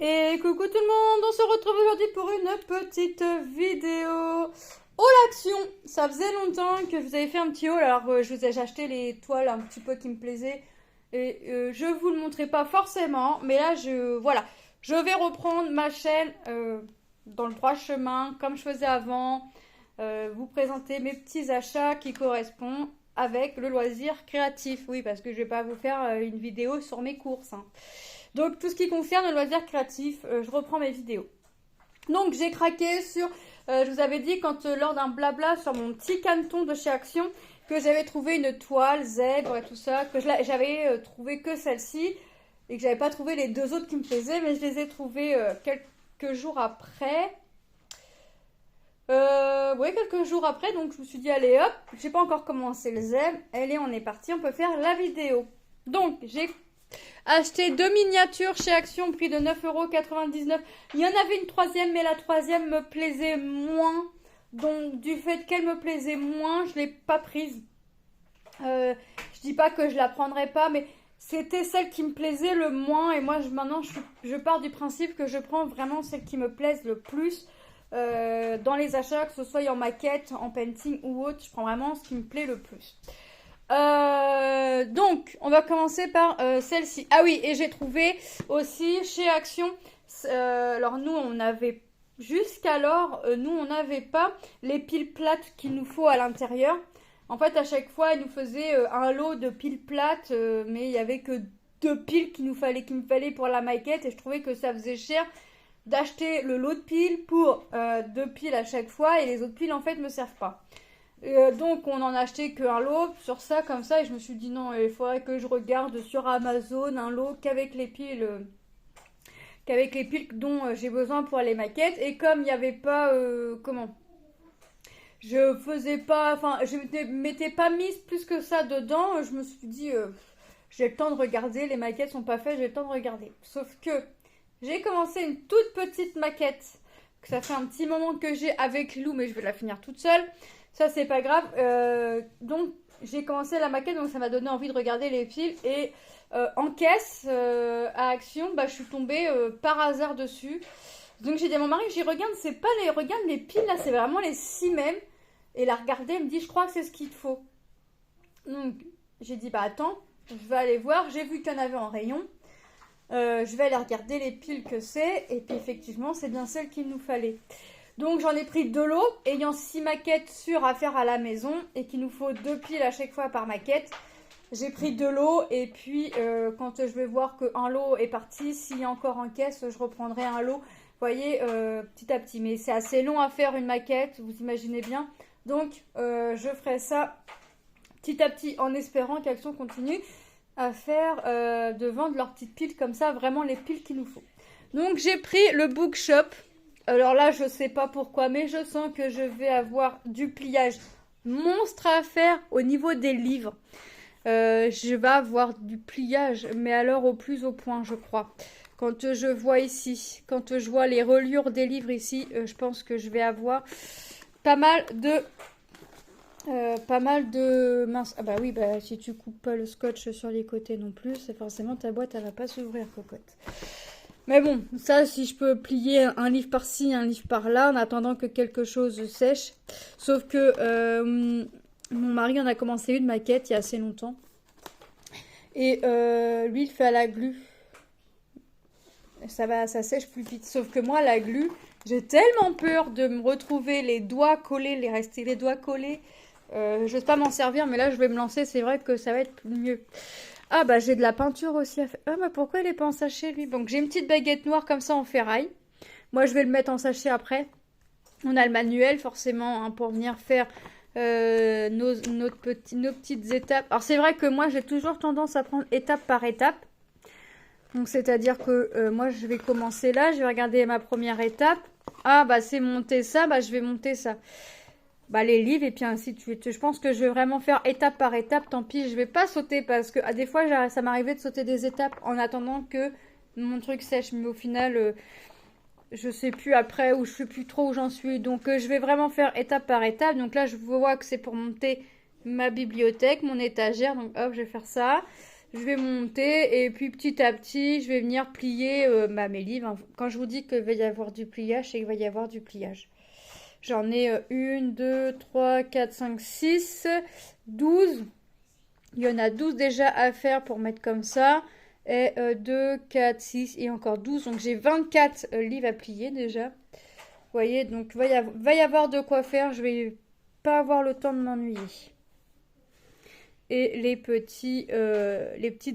Et coucou tout le monde, on se retrouve aujourd'hui pour une petite vidéo haul action. Ça faisait longtemps que je vous avais fait un petit haul, alors j'ai acheté les toiles un petit peu qui me plaisaient et je vous le montrais pas forcément, mais là voilà, je vais reprendre ma chaîne dans le droit chemin comme je faisais avant, vous présenter mes petits achats qui correspondent avec le loisir créatif. Oui, parce que je vais pas vous faire une vidéo sur mes courses, hein. Donc tout ce qui concerne le loisir créatif, je reprends mes vidéos. Donc j'ai craqué sur, je vous avais dit quand lors d'un blabla sur mon petit canton de chez Action, que j'avais trouvé une toile zèbre et tout ça, que j'avais trouvé que celle-ci, et que j'avais pas trouvé les deux autres qui me plaisaient, mais je les ai trouvées quelques jours après. Oui, quelques jours après, donc je me suis dit allez hop, j'ai pas encore commencé le zèbre, allez on est parti, on peut faire la vidéo. Donc j'ai acheté deux miniatures chez Action, prix de 9,99 €. Il y en avait une troisième, mais la troisième me plaisait moins. Donc, du fait qu'elle me plaisait moins, je ne l'ai pas prise. Je dis pas que je la prendrais pas, mais c'était celle qui me plaisait le moins. Et moi, maintenant, je pars du principe que je prends vraiment celle qui me plaise le plus. Dans les achats, que ce soit en maquette, en painting ou autre, je prends vraiment ce qui me plaît le plus. Donc, on va commencer par celle-ci. Ah oui, et j'ai trouvé aussi chez Action, alors nous, on avait, jusqu'alors, nous, on n'avait pas les piles plates qu'il nous faut à l'intérieur. En fait, à chaque fois, ils nous faisaient un lot de piles plates, mais il n'y avait que deux piles qu'il me fallait pour la maquette, et je trouvais que ça faisait cher d'acheter le lot de piles pour deux piles à chaque fois, et les autres piles, en fait, me servent pas. Donc on en a acheté qu'un lot sur ça comme ça et je me suis dit non, il faudrait que je regarde sur Amazon un lot qu'avec les piles dont j'ai besoin pour les maquettes. Et comme il n'y avait pas je faisais pas, enfin je m'étais pas mise plus que ça dedans, je me suis dit j'ai le temps de regarder, les maquettes sont pas faites, j'ai le temps de regarder. Sauf que j'ai commencé une toute petite maquette que ça fait un petit moment que j'ai avec Lou, mais je vais la finir toute seule. Ça, c'est pas grave. Donc, j'ai commencé la maquette, donc ça m'a donné envie de regarder les piles. Et en caisse, à Action, bah, je suis tombée par hasard dessus. Donc, j'ai dit à mon mari, regarde, c'est pas regarde les piles là, c'est vraiment les 6 mêmes. Et la regarder, elle me dit, je crois que c'est ce qu'il te faut. Donc, j'ai dit, bah attends, je vais aller voir. J'ai vu qu'il y en avait en rayon. Je vais aller regarder les piles que c'est. Et puis, effectivement, c'est bien celle qu'il nous fallait. Donc j'en ai pris deux lots, ayant 6 maquettes sûres à faire à la maison et qu'il nous faut 2 piles à chaque fois par maquette. J'ai pris deux lots et puis quand je vais voir qu'un lot est parti, s'il y a encore en caisse, je reprendrai un lot. Vous voyez, petit à petit. Mais c'est assez long à faire une maquette, vous imaginez bien. Donc je ferai ça petit à petit en espérant qu'Action continue à faire, de vendre leurs petites piles comme ça, vraiment les piles qu'il nous faut. Donc j'ai pris le Bookshop. Alors là, je sais pas pourquoi, mais je sens que je vais avoir du pliage monstre à faire au niveau des livres. Je vais avoir du pliage, mais alors au plus au point, je crois. Quand je vois ici, quand je vois les reliures des livres ici, je pense que je vais avoir pas mal de mince. Ah bah oui, bah si tu coupes pas le scotch sur les côtés non plus, c'est forcément ta boîte, elle va pas s'ouvrir, cocotte. Mais bon, ça, si je peux plier un livre par-ci, un livre par-là, en attendant que quelque chose sèche. Sauf que mon mari en a commencé une maquette il y a assez longtemps. Et lui, il fait à la glu. Ça sèche plus vite. Sauf que moi, la glu, j'ai tellement peur de me retrouver les doigts collés, les doigts collés. Je n'ose pas m'en servir, mais là, je vais me lancer. C'est vrai que ça va être mieux. Ah bah j'ai de la peinture aussi à faire. Ah bah pourquoi il est pas en sachet lui? Donc j'ai une petite baguette noire comme ça en ferraille. Moi je vais le mettre en sachet après. On a le manuel forcément hein, pour venir faire nos petites étapes. Alors c'est vrai que moi j'ai toujours tendance à prendre étape par étape. Donc c'est-à-dire que moi je vais commencer là, je vais regarder ma première étape. Ah bah c'est monter ça, bah je vais monter ça. Bah, les livres et puis ainsi de suite. Je pense que je vais vraiment faire étape par étape. Tant pis, je vais pas sauter parce que des fois ça m'arrivait de sauter des étapes en attendant que mon truc sèche. Mais au final, je sais plus après ou je sais plus trop où j'en suis. Donc je vais vraiment faire étape par étape. Donc là, je vois que c'est pour monter ma bibliothèque, mon étagère. Donc hop, je vais faire ça. je vais monter et puis petit à petit, je vais venir plier mes livres. Quand je vous dis qu'il va y avoir du pliage, c'est qu'il va y avoir du pliage. J'en ai 1, 2, 3, 4, 5, 6, 12. Il y en a 12 déjà à faire pour mettre comme ça. Et 2, 4, 6 et encore 12. Donc j'ai 24 livres à plier déjà. Vous voyez, donc va y avoir de quoi faire. Je vais pas avoir le temps de m'ennuyer. Et les petites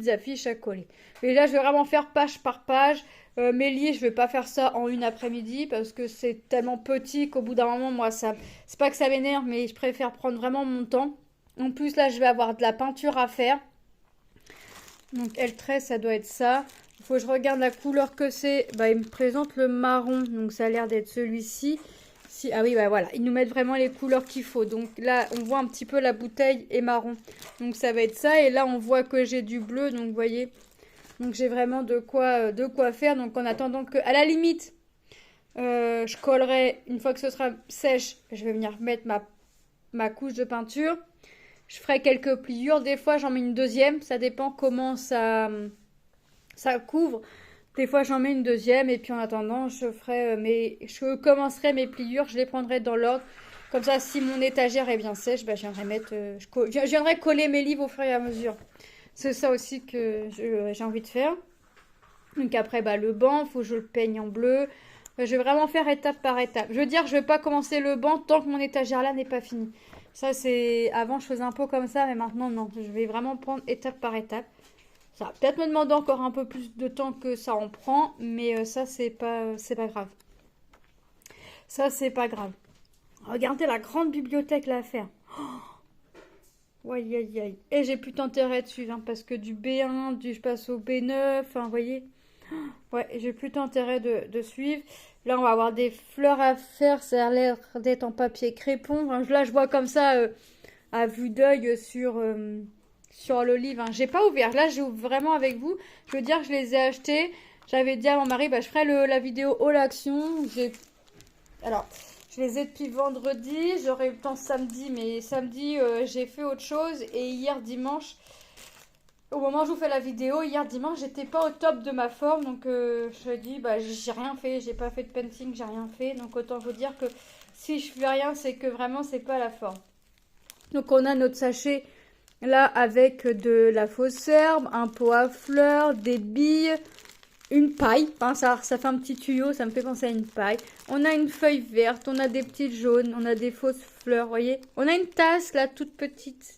affiches à coller. Et là, je vais vraiment faire page par page. Mes livres, je vais pas faire ça en une après-midi parce que c'est tellement petit qu'au bout d'un moment, moi, ça, c'est pas que ça m'énerve, mais je préfère prendre vraiment mon temps. En plus, là, je vais avoir de la peinture à faire. Donc, L13, ça doit être ça. Il faut que je regarde la couleur que c'est. Bah, il me présente le marron, donc ça a l'air d'être celui-ci. Si, ah oui, bah voilà, ils nous mettent vraiment les couleurs qu'il faut. Donc là, on voit un petit peu la bouteille est marron. Donc ça va être ça. Et là, on voit que j'ai du bleu, donc vous voyez. Donc j'ai vraiment de quoi faire. Donc en attendant que, à la limite, je collerai, une fois que ce sera sèche, je vais venir mettre ma couche de peinture. Je ferai quelques pliures. Des fois, j'en mets une deuxième. Ça dépend comment ça couvre. Des fois, j'en mets une deuxième. Et puis, en attendant, je commencerai mes pliures. Je les prendrai dans l'ordre. Comme ça, si mon étagère est bien sèche, bah, je viendrai coller mes livres au fur et à mesure. C'est ça aussi que j'ai envie de faire. Donc après, bah, le banc, il faut que je le peigne en bleu. Je vais vraiment faire étape par étape. Je veux dire, je vais pas commencer le banc tant que mon étagère là n'est pas finie. Ça, c'est... Avant, je faisais un peu comme ça, mais maintenant, non. Je vais vraiment prendre étape par étape. Ça va peut-être me demander encore un peu plus de temps que ça en prend, mais ça, c'est pas grave. Ça, c'est pas grave. Regardez la grande bibliothèque là à faire. Oh, aïe, aïe, aïe. Et j'ai plus d'intérêt dessus, hein, parce que du B1, je passe au B9, enfin, vous voyez. Ouais, j'ai plus d'intérêt de suivre. Là, on va avoir des fleurs à faire. Ça a l'air d'être en papier crépon. Enfin, là, je vois comme ça, à vue d'œil sur le livre. Hein. J'ai pas ouvert. Là, j'ouvre vraiment avec vous. Je veux dire, je les ai achetés. J'avais dit à mon mari, bah, je ferai la vidéo haul action. Alors, je les ai depuis vendredi. J'aurai eu le temps samedi, mais samedi, j'ai fait autre chose. Et hier, dimanche, au moment où je vous fais la vidéo, hier dimanche, j'étais pas au top de ma forme. Donc, je dis, bah, j'ai rien fait. J'ai pas fait de painting, j'ai rien fait. Donc, autant vous dire que si je fais rien, c'est que vraiment, c'est pas la forme. Donc, on a notre sachet là avec de la fausse herbe, un pot à fleurs, des billes, une paille. Enfin, ça fait un petit tuyau, ça me fait penser à une paille. On a une feuille verte, on a des petites jaunes, on a des fausses fleurs, vous voyez. On a une tasse là, toute petite.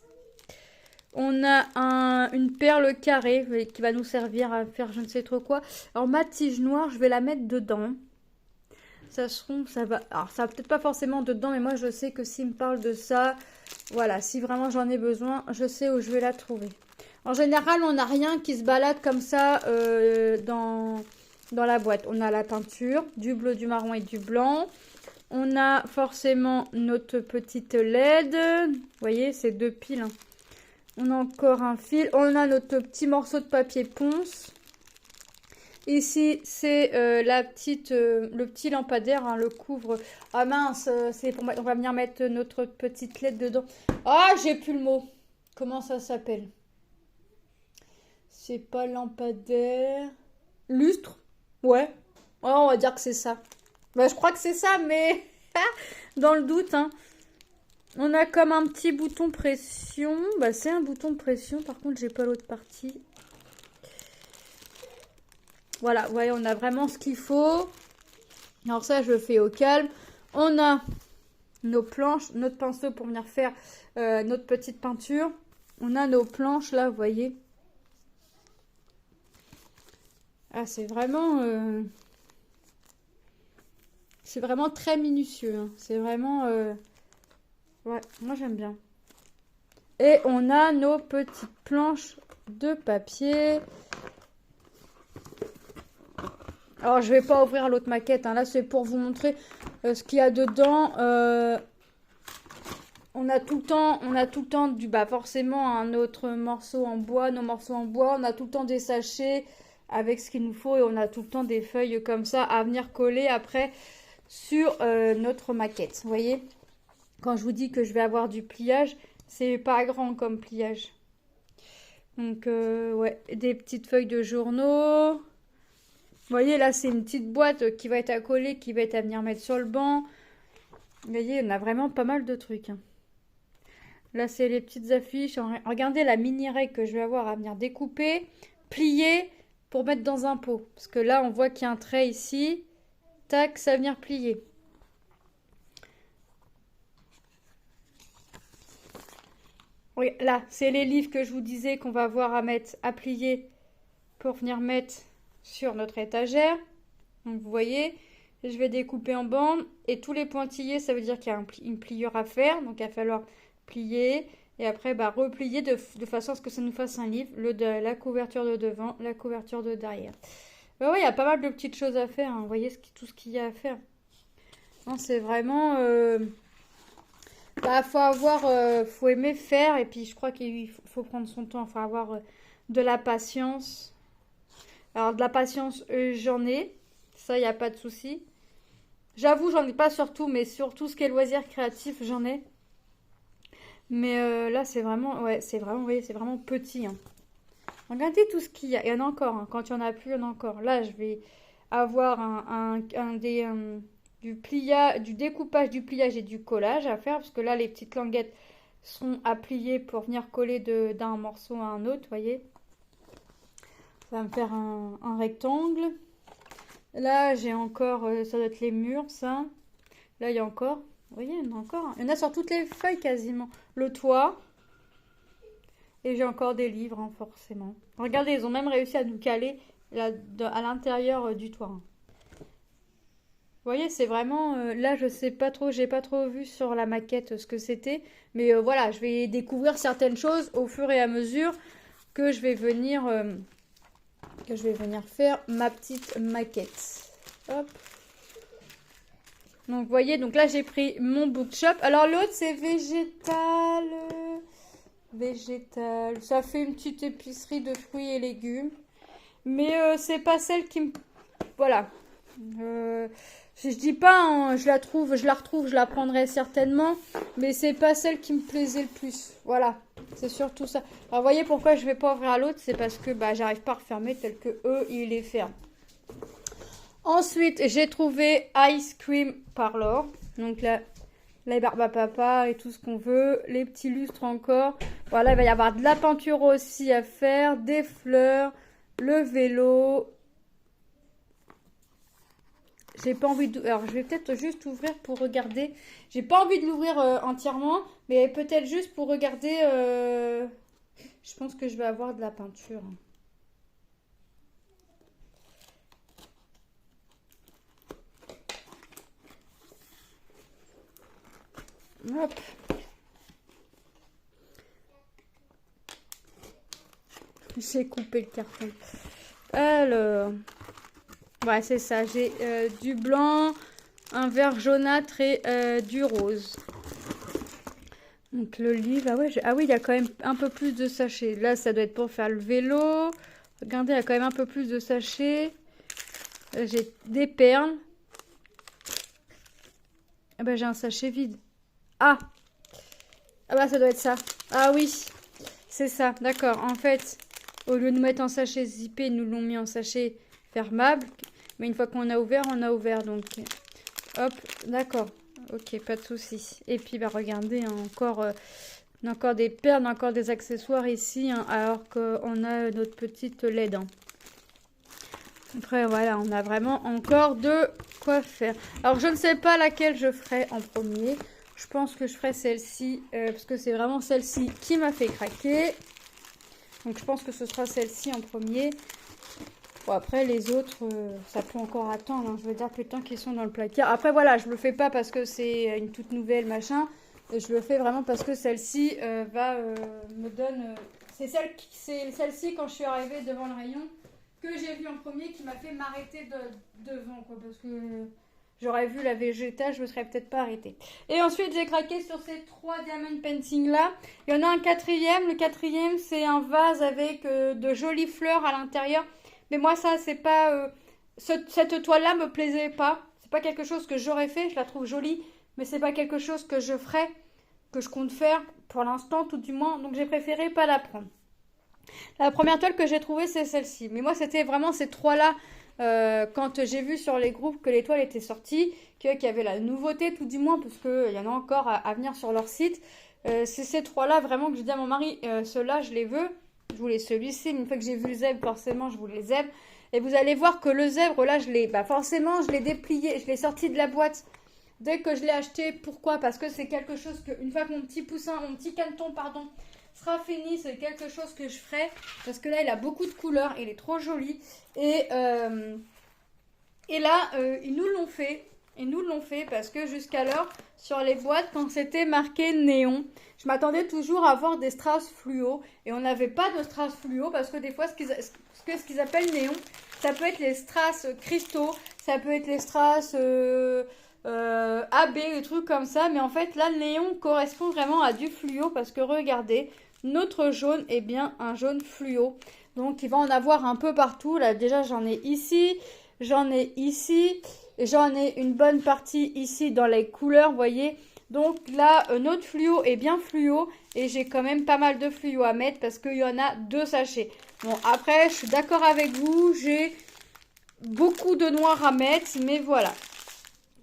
On a une perle carrée qui va nous servir à faire je ne sais trop quoi. Alors, ma tige noire, je vais la mettre dedans. Ça va. Alors, ça va peut-être pas forcément dedans, mais moi, je sais que s'il me parle de ça, voilà, si vraiment j'en ai besoin, je sais où je vais la trouver. En général, on n'a rien qui se balade comme ça dans la boîte. On a la peinture, du bleu, du marron et du blanc. On a forcément notre petite LED. Vous voyez, c'est 2 piles. Hein. On a encore un fil. On a notre petit morceau de papier ponce. Ici, c'est le petit lampadaire, hein, le couvre. Ah mince, on va venir mettre notre petite LED dedans. Ah, j'ai plus le mot. Comment ça s'appelle? C'est pas lampadaire. Lustre? Ouais. Ouais, on va dire que c'est ça. Bah, je crois que c'est ça, mais dans le doute, hein. On a comme un petit bouton pression. Bah, c'est un bouton de pression. Par contre, j'ai pas l'autre partie. Voilà, vous voyez, on a vraiment ce qu'il faut. Alors ça, je le fais au calme. On a nos planches, notre pinceau pour venir faire notre petite peinture. On a nos planches là, vous voyez. Ah, c'est vraiment très minutieux. Hein. C'est vraiment... Ouais, moi j'aime bien. Et on a nos petites planches de papier. Alors, je vais pas ouvrir l'autre maquette. Hein. Là, c'est pour vous montrer ce qu'il y a dedans. On a tout le temps forcément un autre morceau en bois, nos morceaux en bois. On a tout le temps des sachets avec ce qu'il nous faut et on a tout le temps des feuilles comme ça à venir coller après sur notre maquette. Vous voyez, quand je vous dis que je vais avoir du pliage, c'est pas grand comme pliage. Donc, ouais, des petites feuilles de journaux. Vous voyez, là, c'est une petite boîte qui va être à coller, qui va être à venir mettre sur le banc. Vous voyez, on a vraiment pas mal de trucs, hein. Là, c'est les petites affiches. Regardez la mini règle que je vais avoir à venir découper, plier pour mettre dans un pot. Parce que là, on voit qu'il y a un trait ici. Tac, ça va venir plier. Oui, là, c'est les livres que je vous disais qu'on va avoir à mettre, à plier pour venir mettre sur notre étagère. Donc, vous voyez, je vais découper en bandes et tous les pointillés, ça veut dire qu'il y a une pliure à faire. Donc, il va falloir plier et après bah, replier de façon à ce que ça nous fasse un livre. La couverture de devant, la couverture de derrière. Bah ouais, il y a pas mal de petites choses à faire, hein. Vous voyez tout ce qu'il y a à faire. Non, c'est vraiment... Bah, faut aimer faire et puis je crois qu'il faut prendre son temps. Il faut avoir de la patience. Alors de la patience, j'en ai. Ça, il n'y a pas de souci. J'avoue, j'en ai pas sur tout, mais sur tout ce qui est loisirs créatifs, j'en ai. Mais là, c'est vraiment, ouais, vous voyez, c'est vraiment petit, hein. Regardez tout ce qu'il y a. Il y en a encore, hein. Quand il n'y en a plus, il y en a encore. Là, je vais avoir du découpage, du pliage et du collage à faire. Parce que là, les petites languettes sont à plier pour venir coller d'un morceau à un autre, vous voyez. Ça va me faire un rectangle. Là, j'ai encore, ça doit être les murs, ça. Là, il y a encore, vous voyez, il y en a encore, hein. Il y en a sur toutes les feuilles quasiment. Le toit. Et j'ai encore des livres, hein, forcément. Regardez, ils ont même réussi à nous caler à l'intérieur du toit, hein. Vous voyez, c'est vraiment... là, je sais pas trop, j'ai pas trop vu sur la maquette ce que c'était. Mais voilà, je vais découvrir certaines choses au fur et à mesure que je vais venir faire ma petite maquette. Hop. Donc, vous voyez, donc là, j'ai pris mon bookshop. Alors, l'autre, c'est végétal. Végétal. Ça fait une petite épicerie de fruits et légumes. Mais c'est pas celle qui me... Voilà. Je dis pas, hein, je la retrouve, je la prendrai certainement. Mais c'est pas celle qui me plaisait le plus. Voilà. C'est surtout ça. Alors, vous voyez pourquoi je vais pas ouvrir à l'autre. C'est parce que bah, j'arrive pas à refermer tel que eux, ils les ferment. Ensuite, j'ai trouvé Ice Cream Parlor. Donc là, les barbes à papa et tout ce qu'on veut. Les petits lustres encore. Voilà, il va y avoir de la peinture aussi à faire. Des fleurs. Le vélo. J'ai pas envie de... Alors, je vais peut-être juste ouvrir pour regarder. J'ai pas envie de l'ouvrir entièrement. Mais peut-être juste pour regarder... Je pense que je vais avoir de la peinture. Hop. J'ai coupé le carton. Alors, ouais, c'est ça. J'ai du blanc, un vert jaunâtre et du rose. Donc le livre, ah ouais, ah oui, il y a quand même un peu plus de sachets. Là, ça doit être pour faire le vélo. Regardez, il y a quand même un peu plus de sachets. J'ai des perles. Ah bah j'ai un sachet vide. Ah! Ah bah ça doit être ça. Ah oui, c'est ça, d'accord. En fait, au lieu de nous mettre en sachet zippé, ils nous l'ont mis en sachet fermable. Mais une fois qu'on a ouvert, on a ouvert. Donc, hop, d'accord. Ok, pas de souci. Et puis, bah regardez, hein, on a encore des perles, on a encore des accessoires ici, hein, alors qu'on a notre petite LED, hein. Après, voilà, on a vraiment encore de quoi faire. Alors, je ne sais pas laquelle je ferai en premier. Je pense que je ferai celle-ci, parce que c'est vraiment celle-ci qui m'a fait craquer. Donc, je pense que ce sera celle-ci en premier. Bon, après, les autres, ça peut encore attendre, hein. Je veux dire, plus de temps qu'ils sont dans le placard. Après, voilà, je le fais pas parce que c'est une toute nouvelle, machin. Je le fais vraiment parce que celle-ci me donne... c'est celle-ci, quand je suis arrivée devant le rayon, que j'ai vu en premier, qui m'a fait m'arrêter devant, quoi. Parce que j'aurais vu la végétale, je me serais peut-être pas arrêtée. Et ensuite, j'ai craqué sur ces 3 diamond painting là. Il y en a un quatrième. Le quatrième, c'est un vase avec de jolies fleurs à l'intérieur. Mais moi, ça, c'est pas... cette toile-là me plaisait pas. C'est pas quelque chose que j'aurais fait. Je la trouve jolie. Mais c'est pas quelque chose que je ferais, que je compte faire pour l'instant, tout du moins. Donc, j'ai préféré pas la prendre. La première toile que j'ai trouvée, c'est celle-ci. Mais moi, c'était vraiment ces trois-là. Quand j'ai vu sur les groupes que les toiles étaient sorties, qu'il y avait la nouveauté, tout du moins, parce qu'il y en a encore à venir sur leur site. C'est ces trois-là vraiment que je dis à mon mari, ceux-là, je les veux. Je voulais celui-ci, mais une fois que j'ai vu le zèbre, forcément, je voulais le zèbre. Et vous allez voir que le zèbre, là, forcément, je l'ai déplié, je l'ai sorti de la boîte dès que je l'ai acheté. Pourquoi? Parce que c'est quelque chose que, une fois que mon petit caneton, pardon, sera fini, c'est quelque chose que je ferai. Parce que là, il a beaucoup de couleurs, il est trop joli. Et là, ils nous l'ont fait. Ils nous l'ont fait parce que jusqu'alors, sur les boîtes, quand c'était marqué néon, je m'attendais toujours à voir des strass fluo. Et on n'avait pas de strass fluo parce que des fois, ce qu'ils appellent néon, ça peut être les strass cristaux, ça peut être les strass AB, des trucs comme ça. Mais en fait, là, le néon correspond vraiment à du fluo parce que regardez, notre jaune est bien un jaune fluo. Donc, il va en avoir un peu partout. Là, déjà, j'en ai ici, j'en ai ici. J'en ai une bonne partie ici dans les couleurs, vous voyez. Donc là, notre fluo est bien fluo. Et j'ai quand même pas mal de fluo à mettre parce qu'il y en a 2 sachets. Bon, après, je suis d'accord avec vous. J'ai beaucoup de noir à mettre. Mais voilà.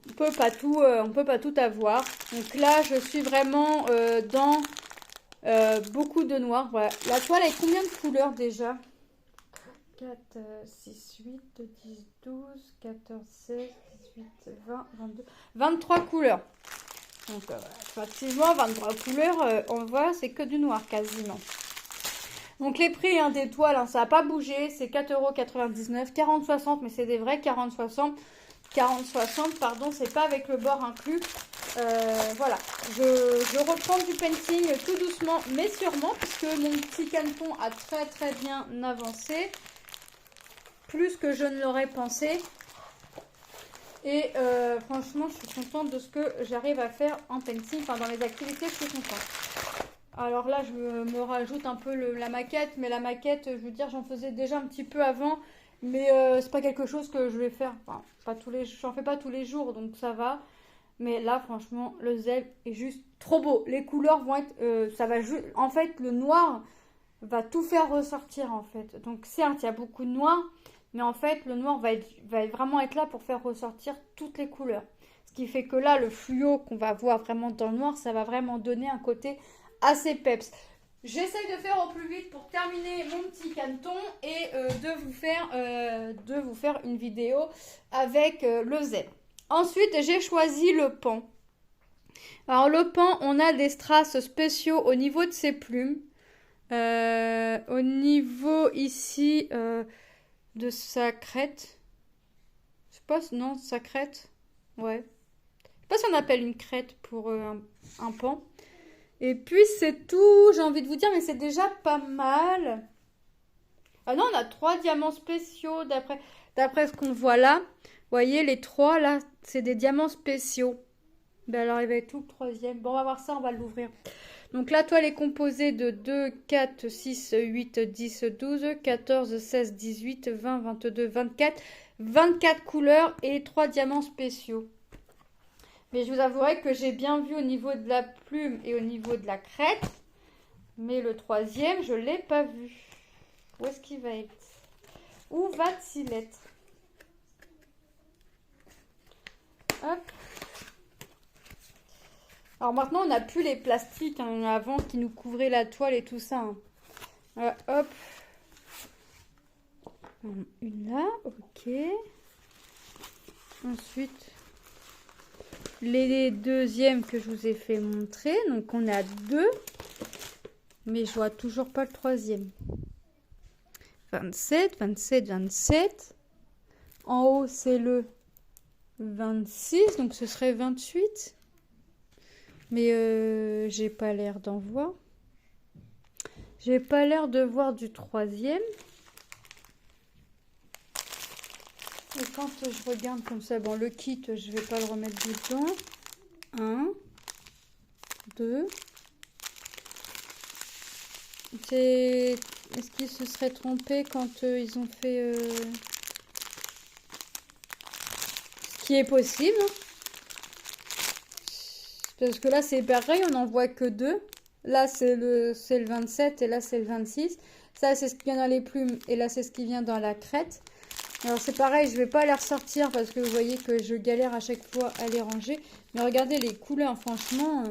On peut pas tout avoir. Donc là, je suis vraiment dans beaucoup de noir. Voilà. La toile a combien de couleurs déjà? 4, 6, 8, 10, 12, 14, 16, 18, 20, 22, 23 couleurs. Donc, effectivement, 23 couleurs, on voit, c'est que du noir quasiment. Donc, les prix des toiles, ça n'a pas bougé. C'est 4,99 €, 40,60 €, mais c'est des vrais 40,60 €. 40,60 €, pardon, c'est pas avec le bord inclus. Voilà, je reprends du painting tout doucement, mais sûrement, puisque mon petit caneton a très très bien avancé. Plus que je ne l'aurais pensé. Et franchement, je suis contente de ce que j'arrive à faire en painting. Enfin, dans les activités, je suis contente. Alors là, je me rajoute un peu la maquette. Mais la maquette, je veux dire, j'en faisais déjà un petit peu avant. Mais c'est pas quelque chose que je vais faire. Enfin, j'en fais pas tous les jours, donc ça va. Mais là, franchement, le zèbre est juste trop beau. Les couleurs vont être... en fait, le noir va tout faire ressortir, en fait. Donc, certes, il y a beaucoup de noir. Mais en fait, le noir va vraiment être là pour faire ressortir toutes les couleurs. Ce qui fait que là, le fluo qu'on va voir vraiment dans le noir, ça va vraiment donner un côté assez peps. J'essaye de faire au plus vite pour terminer mon petit caneton et de vous faire une vidéo avec le zèbre. Ensuite, j'ai choisi le pan. Alors, le pan, on a des strass spéciaux au niveau de ses plumes. Au niveau ici... de sa crête. Je sais pas, non, sa crête. Ouais. Je sais pas si on appelle une crête pour un pan. Et puis c'est tout, j'ai envie de vous dire, mais c'est déjà pas mal. Ah non, on a 3 diamants spéciaux d'après ce qu'on voit là. Vous voyez, les 3 là, c'est des diamants spéciaux. Ben alors il va être tout le 3e. Bon, on va voir ça, on va l'ouvrir. Donc la toile est composée de 2, 4, 6, 8, 10, 12, 14, 16, 18, 20, 22, 24. 24 couleurs et 3 diamants spéciaux. Mais je vous avouerai que j'ai bien vu au niveau de la plume et au niveau de la crête. Mais le 3e, je ne l'ai pas vu. Où est-ce qu'il va être? Où va-t-il être? Hop. Alors maintenant, on n'a plus les plastiques avant qui nous couvraient la toile et tout ça. Hop. Une là, ok. Ensuite, les deuxièmes que je vous ai fait montrer. Donc on a 2. Mais je vois toujours pas le 3e. 27, 27, 27. En haut, c'est le 26. Donc ce serait 28. Mais j'ai pas l'air d'en voir. J'ai pas l'air de voir du 3e. Et quand je regarde comme ça, bon, le kit, je vais pas le remettre dedans. 1, 2. Est-ce qu'ils se seraient trompés quand ils ont fait... Ce qui est possible. Parce que là, c'est pareil, on n'en voit que 2. Là, c'est le 27 et là, c'est le 26. Ça, c'est ce qui vient dans les plumes. Et là, c'est ce qui vient dans la crête. Alors, c'est pareil, je ne vais pas les ressortir parce que vous voyez que je galère à chaque fois à les ranger. Mais regardez les couleurs, franchement.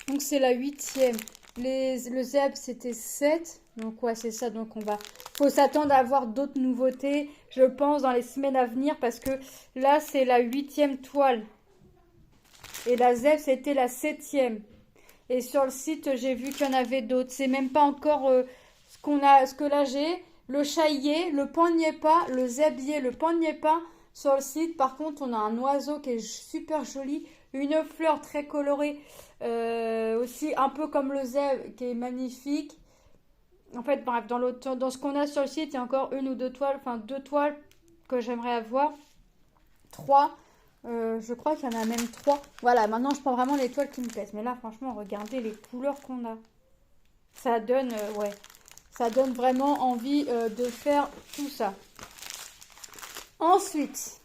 Donc, c'est la 8e. Le zèbre, c'était 7. Donc, ouais, c'est ça. Donc, faut s'attendre à avoir d'autres nouveautés, je pense, dans les semaines à venir. Parce que là, c'est la 8e toile. Et la zèbre, c'était la 7e. Et sur le site, j'ai vu qu'il y en avait d'autres. C'est même pas encore ce que là j'ai. Le chat y est, le pan n'y est pas. Le zèbre y est, le pan n'y est pas. Sur le site, par contre, on a un oiseau qui est super joli. Une fleur très colorée. Aussi un peu comme le zèbre qui est magnifique. En fait, bref, dans ce qu'on a sur le site, il y a encore une ou deux toiles. Enfin, 2 toiles que j'aimerais avoir. 3. Je crois qu'il y en a même 3. Voilà, maintenant je prends vraiment les toiles qui me plaisent. Mais là, franchement, regardez les couleurs qu'on a. Ça donne, ouais, ça donne vraiment envie de faire tout ça. Ensuite,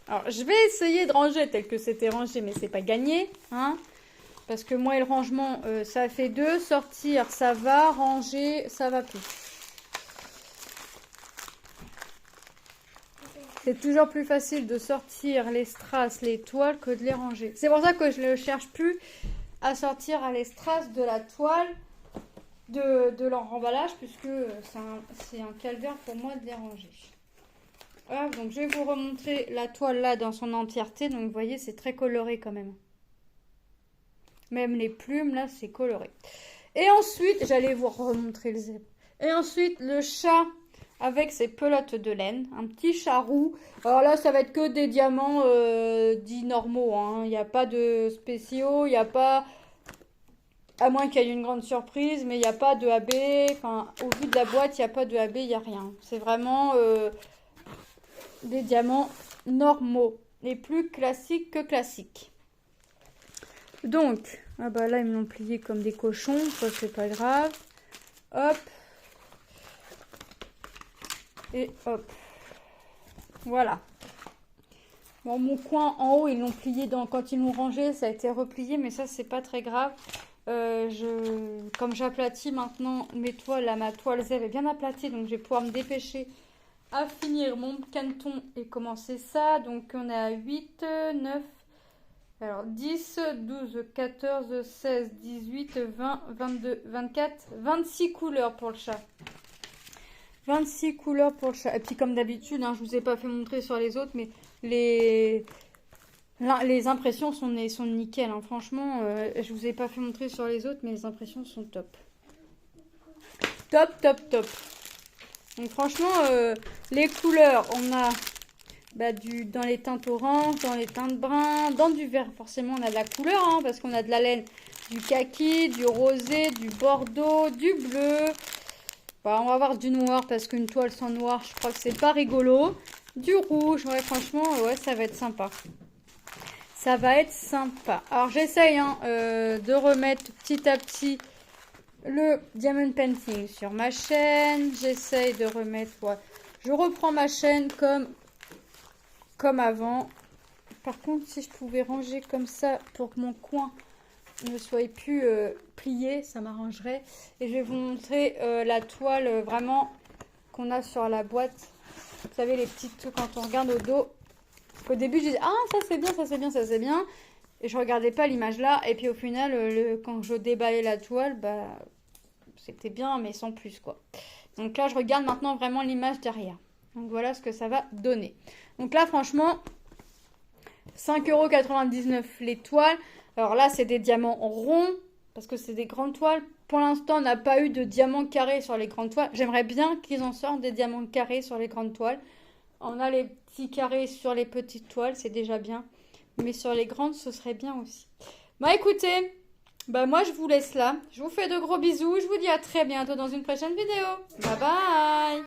alors je vais essayer de ranger tel que c'était rangé, mais c'est pas gagné, hein. Parce que moi et le rangement, ça fait 2. Sortir, ça va. Ranger, ça va plus. C'est toujours plus facile de sortir les strass, les toiles, que de les ranger. C'est pour ça que je ne cherche plus à sortir à les strass de la toile, de leur emballage, puisque c'est un calvaire pour moi de les ranger. Voilà, donc je vais vous remontrer la toile là dans son entièreté. Donc vous voyez, c'est très coloré quand même. Même les plumes là, c'est coloré. Et ensuite, j'allais vous remontrer le zèbre. Et ensuite, le chat avec ses pelotes de laine. Un petit chat roux. Alors là, ça va être que des diamants dits normaux. Hein. Il n'y a pas de spéciaux. Il n'y a pas... À moins qu'il y ait une grande surprise. Mais il n'y a pas de AB. Enfin, au vu de la boîte, il n'y a pas de AB. Il n'y a rien. C'est vraiment des diamants normaux. Et plus classiques que classiques. Donc, ah bah là, ils me l'ont plié comme des cochons. Ça, c'est pas grave. Hop. Et hop. Voilà. Bon, mon coin en haut, ils l'ont plié quand ils l'ont rangé, ça a été replié, mais ça, c'est pas très grave. Comme j'aplatis maintenant mes toiles, là, ma toile zèbre est bien aplatie, donc je vais pouvoir me dépêcher à finir mon canton et commencer ça. Donc, on est à 8, 9, alors 10, 12, 14, 16, 18, 20, 22, 24, 26 couleurs pour le chat. 26 couleurs pour le chat. Et puis comme d'habitude, hein, je vous ai pas fait montrer sur les autres, mais les impressions sont nickel. Hein. Franchement, je vous ai pas fait montrer sur les autres, mais les impressions sont top. Top, top, top. Donc franchement, les couleurs, on a dans les teintes orange, dans les teintes brun, dans du vert. Forcément, on a de la couleur, hein, parce qu'on a de la laine, du kaki, du rosé, du bordeaux, du bleu. Bah, on va avoir du noir parce qu'une toile sans noir, je crois que c'est pas rigolo. Du rouge, ouais, franchement, ouais, ça va être sympa. Ça va être sympa. Alors, j'essaye de remettre petit à petit le diamond painting sur ma chaîne. J'essaye de remettre, ouais. Je reprends ma chaîne comme avant. Par contre, si je pouvais ranger comme ça pour que mon coin ne soit plus plié, ça m'arrangerait. Et je vais vous montrer la toile vraiment qu'on a sur la boîte. Vous savez, les petites, quand on regarde au dos. Au début, je disais, ah, ça c'est bien, ça c'est bien, ça c'est bien. Et je regardais pas l'image là. Et puis au final, quand je déballais la toile, bah, c'était bien, mais sans plus, quoi. Donc là, je regarde maintenant vraiment l'image derrière. Donc voilà ce que ça va donner. Donc là, franchement, 5,99 € les toiles. Alors là, c'est des diamants ronds, parce que c'est des grandes toiles. Pour l'instant, on n'a pas eu de diamants carrés sur les grandes toiles. J'aimerais bien qu'ils en sortent des diamants carrés sur les grandes toiles. On a les petits carrés sur les petites toiles, c'est déjà bien. Mais sur les grandes, ce serait bien aussi. Bah écoutez, moi je vous laisse là. Je vous fais de gros bisous. Je vous dis à très bientôt dans une prochaine vidéo. Bye bye!